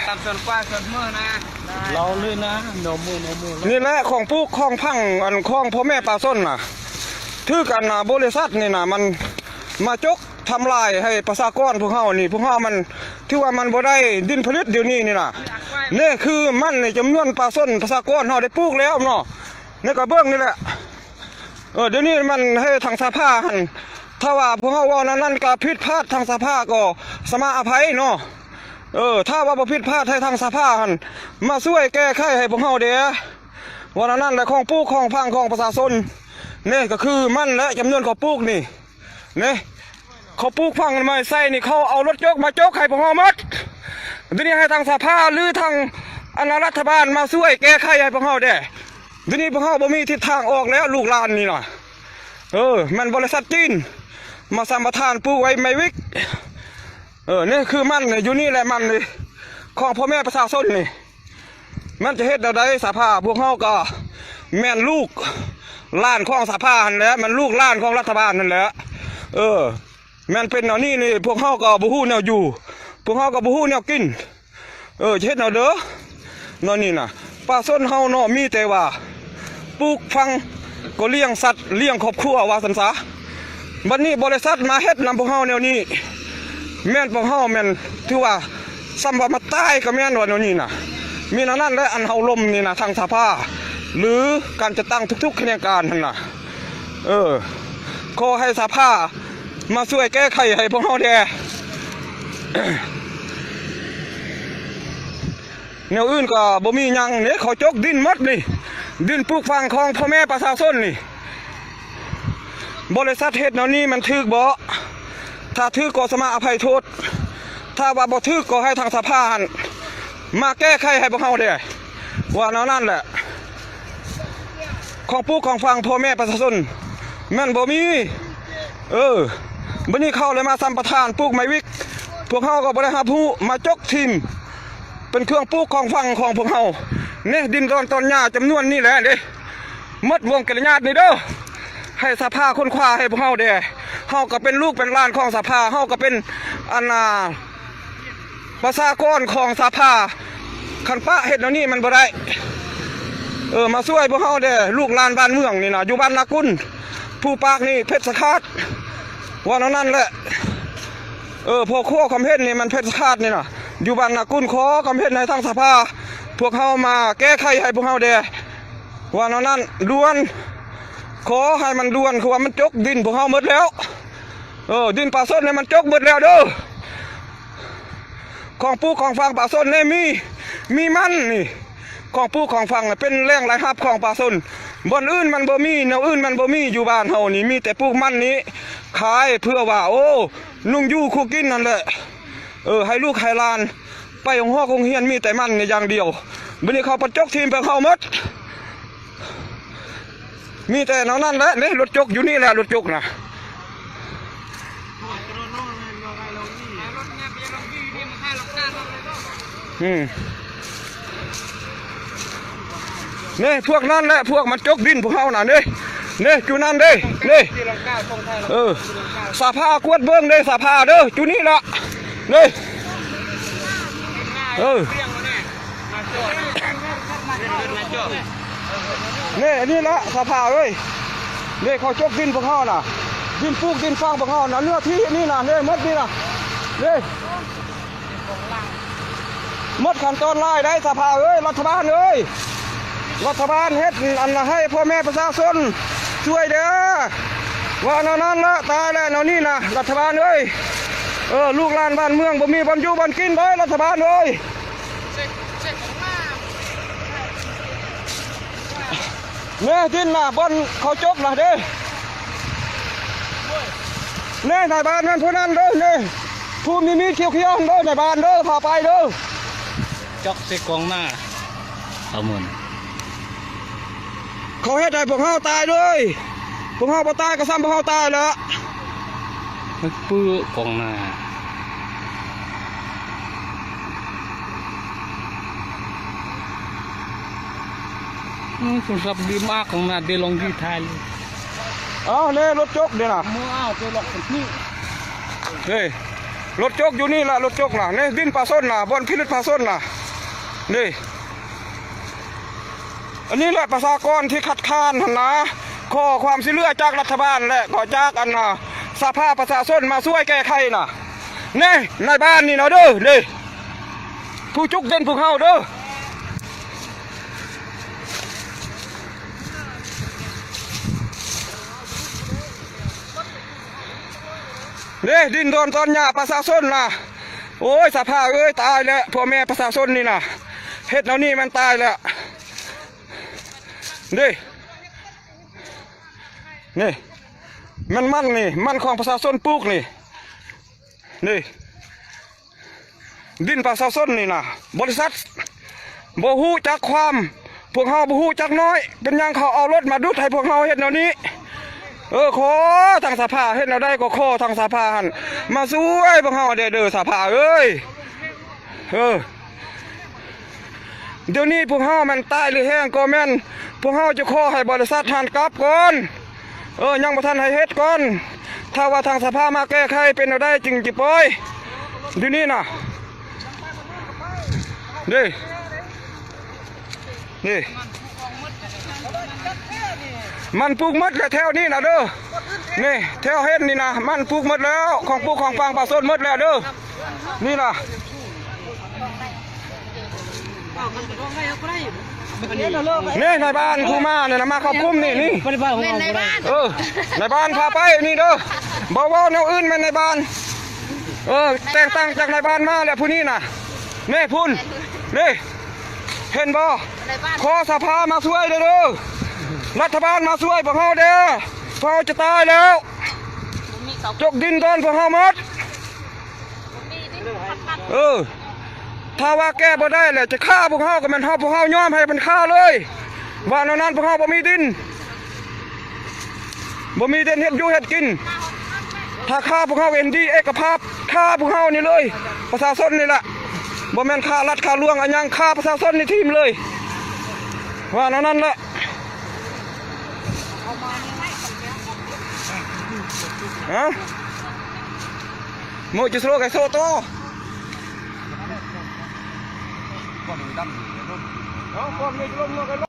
ตามส่วนกว้างส่วนมือนะเราเลยนะโนมือนี่แหละของปุ๊กของพังอันของพ่อแม่ปลาส้นน่ะถือกันนะบริษัทนี่นะมันมาจกทำลายให้ประชากรพวกเฮานี่พวกเฮามันที่ว่ามันบ่ได้ดินผลิตเดี๋ยวนี้นี่นะนี่คือมันในจำนวนปลาส้นประชากรเฮาได้ปลูกแล้วเนาะนี่ก็เบื้องนี่แหละเดี๋ยวนี้มันให้ทางสภาหันถ้าว่าพวกเฮาว่านั้นก็ผิดพลาดทางสภาก็สมาอภัยเนาะถ้าว่าบ่ผิดพลาดให้ทางสภาหันมาช่วยแก้ไขให้พวกเฮาเด้อว่านั้นแหละของปลูกของพังของประชาชนนี่ก็คือมันและจำนวนของปลูกนี่นี่เขาปลูกพังมาใส่นี่เขาเอารถยกมาจกให้พวกเฮาหมดทีนี้ให้ทางสภาหรือทางรัฐบาลมาช่วยแก้ไขให้พวกเฮาได้ทีนี้พวกเฮาบ่มีทิศทางออกแล้วลูกหลานนี่น่ะมันบริษัทจีนมาสัมปทานปลูกไว้ไม่วิกนี่คือมันอยู่นี่แหละมันเลยของพ่อแม่ประชาชนนี่มันจะเฮ็ดได้สภาพวกเฮาก็แม่นลูกล้านของสภานั่นแหละมันลูกล้านของรัฐบาลนั่นแหละแม่นเป็นแนวนี้นี่พวกเฮาก็บ่ฮู้แนวอยู่พวกเฮาก็บ่ฮู้แนวกินจะเฮ็ดแนวเด้อนั่นนี่น่ะปลาส้นเฮาเนาะมีแต่ว่าปลูกฟังก็เลี้ยงสัตว์เลี้ยงครอบครัวว่าซั่นซะบัดนี้บริษัทมาเฮ็ดนำพวกเฮาแนวนี้แม่นพวกเฮาแม่นถือว่าซ้ำว่ามาตายก็แม่นว่าแนวนี้น่ะมีนั้นและอันเฮาล้มนี่น่ะทางสภาหรือการจะตั้งทุกๆคณะการนั่นน่ะขอให้สภามาช่วยแก้ไขให้พวกเฮาแด่แนวอื่นก็บ่มีหยังเนี่ยเขาจกดินหมดนี่ดินปลูกฟังของพ่อแม่ประชาชนนี่บริษัทเฮ็ดแนวนี้มันถูกบ่ถ้าถูกก็สมาอภัยโทษถ้าว่าบ่ถูกก็ให้ทางสภามาแก้ไขให้พวกเฮาได้ว่าแนวนั้นแหละของปลูกของฟังพ่อแม่ประชาชนมันบ่มีบัดนี้เข้าเลยมาสัมปทานปลูกไม้วิกพวกเฮาก็บ่ได้รับรู้มาจกทิ่มเป็นเครื่องปลูกของฟังของพวกเฮาเนี่ยดินต้นหญ้าจำนวนนี่แหละเด้หมดวงกัลยาณนี่เด้อให้สภาค้นคว้าให้พวกเฮาเด้เฮาก็เป็นลูกเป็นหลานของสภาเฮาก็เป็นประชากรของสภาคันปะเฮ็ดแนวนี้มันบ่ได้มาช่วยพวกเฮาเด้ลูกหลานบ้านเมืองนี่นะอยู่บ้านนากุลผู้ปากนี่เพชรสฆาตว่านั้นแหละพอขั้วคำเพ็ญนี่มันเพชรสฆาตนี่นะอยู่บ้านนากุลขอคำเพ็ญในทางสภาพวกเฮามาแก้ไขให้พวกเฮาเด้ว่านั้นด่วนขอให้มันด่วนคือว่ามันจกดินพวกเฮาหมดแล้วดินป่าส้นเนี่ยมันจกหมดแล้วเด้อของปลูกของฟังป่าส้นเนี่ยมีมันนี่ของปลูกของฟังเป็นแหล่งรายรับของป่าส้นบนอื่นมันบ่มีแนวอื่นมันบ่มีอยู่บ้านเฮานี่มีแต่ปลูกมันนี้ขายเพื่อว่านุ่งอยู่คู่กินนั่นแหละให้ลูกให้หลานไปของห้อคงเฮียนมีแต่มันในอย่างเดียวบัดนี้เขาประจกทีมไปเข้าหมดมีแต่นั้นแหละนี่รถจกอยู่นี่แหละรถจกนะนี่พวกนั้นแหละพวกมันจกดินพวกเขาน่ะนี่จุนั่นเด้นี่สภากวดเบิ้งเด้สภาเด้อจุนี่ละนี่นี่ละสภาเลยนี่เขาจกดินพวกเขาน่ะดินปลูกดินฟางพวกเขาน่ะเนื้อที่นี่น่ะนี่มดนี่น่ะนี่มดขั้นตอนไล่ได้สภาเอ้ยรัฐบาลเอ้ยรัฐบาลเฮ็ดอันให้พ่อแม่ประชาชนช่วยเด้อว่านั้นละตายแล้วนี่นะรัฐบาลเอ้ยลูกหลานบ้านเมืองบ่มีบ่อยู่บ่กินเด้อรัฐบาลเอ้ยเนี่ยดินน่ะบนเขาจกน่ะเด้เนี่ยนายบ้านนั่นผู้นั้นเด้อเนี่ยผู้มีเขียวเด้อนายบ้านเด้อพาไปเด้อจกใส่กองหน้าเอาหมดเขาเฮ็ดให้พวกเฮาตายด้วยพวกเฮาบ่ตายก็ซ้ำพวกเฮาตายแล้วมันปื้อกองหน้าคุณสับดีมากของหน้าเดลงที่ไทยเนี่ยรถจกเดี๋ยวนะมือเดลงคนนี้รถจกอยู่นี่ล่ะรถจกน่ะเนี่ยดินปลาส้นน่ะบอนพิลึกปลาส้นน่ะ นี่อันนี้แหละประชากรที่คัดค้านนะขอความช่วยเหลือจากรัฐบาลและก็จากสภาประชาชนมาช่วยแก้ไขน่ะนี่ในบ้านนี่เนาะเด้อนี่ผู้จุกเด่นผู้เฮาเด้อนี่ดินโดนตอนหญ้าประชาชนน่ะโอ้ยสภาพเอ้ยตายแล้วพ่อแม่ประชาชนนี่น่ะเฮ็ดแล้วนี่มันตายแล้วนี่นี่มันนี่มันของประชาชนปลูกนี่นี่ดินประชาชนนี่นะบริษัทบ่ฮู้จักความพวกเฮาบ่ฮู้จักน้อยเป็นยังเขาเอารถมาดุดให้พวกเฮาเฮ็ดแนวนี้ขอทางสภาเฮ็ดแนวได้ก็ขอทางสภาหั่นมาช่วยพวกเฮาเด้อสภาเอ้ยเดี๋ยวนี้พวกเฮามันตายหรือแห้งก็แม่นพวกเฮาจะขอให้บริษัทหันกลับก่อนยังบ่ทันให้เฮ็ดก่อนถ้าว่าทางสภามาแก้ไขเป็นเอาได้จริงจิปอยเดี๋ยวนี้น่ะนี่มันปลูกหมดแล้วแถวนี้นะเด้อนี่แถวเฮ็ดนี่นะมันปลูกหมดแล้วของปลูกของฟางปลาส้นหมดแล้วเด้อนี่นะนี่ในบ้านครูมาเนี่ยนะมาเข้าคุ้มนี่ในบ้านของเรา ในบ้านพาไปนี่เด้อบอกว่าแนวอื่นมันในบ้านแต่งตั้งจากในบ้านมาแล้วผู้นี้น่ะนี่พุ่นนี่เห็นบ่ขอสภามาช่วยเด้อรัฐบาลมาช่วยพวกเฮาเด้อพวกเฮาจะตายแล้วจกดินต้นพวกเฮาหมดถ้าว่าแก้บ่ได้แหละจะฆ่าพวกเฮาก็มันพวกเฮายอมให้มันฆ่าเลยว่านั้นพวกเฮาบ่มีดินเฮ็ดอยู่เฮ็ดกินถ้าฆ่าพวกเฮาเอ็นดีเอกภาพฆ่าพวกเฮานี่เลยประชาชนนี่แหละบ่แม่นฆ่ารัฐฆ่าลวงอันยังฆ่าประชาชนในทีมเลยว่านั้นแหละโมจิสโลไกโซโตก่อนดำก่อนมีลม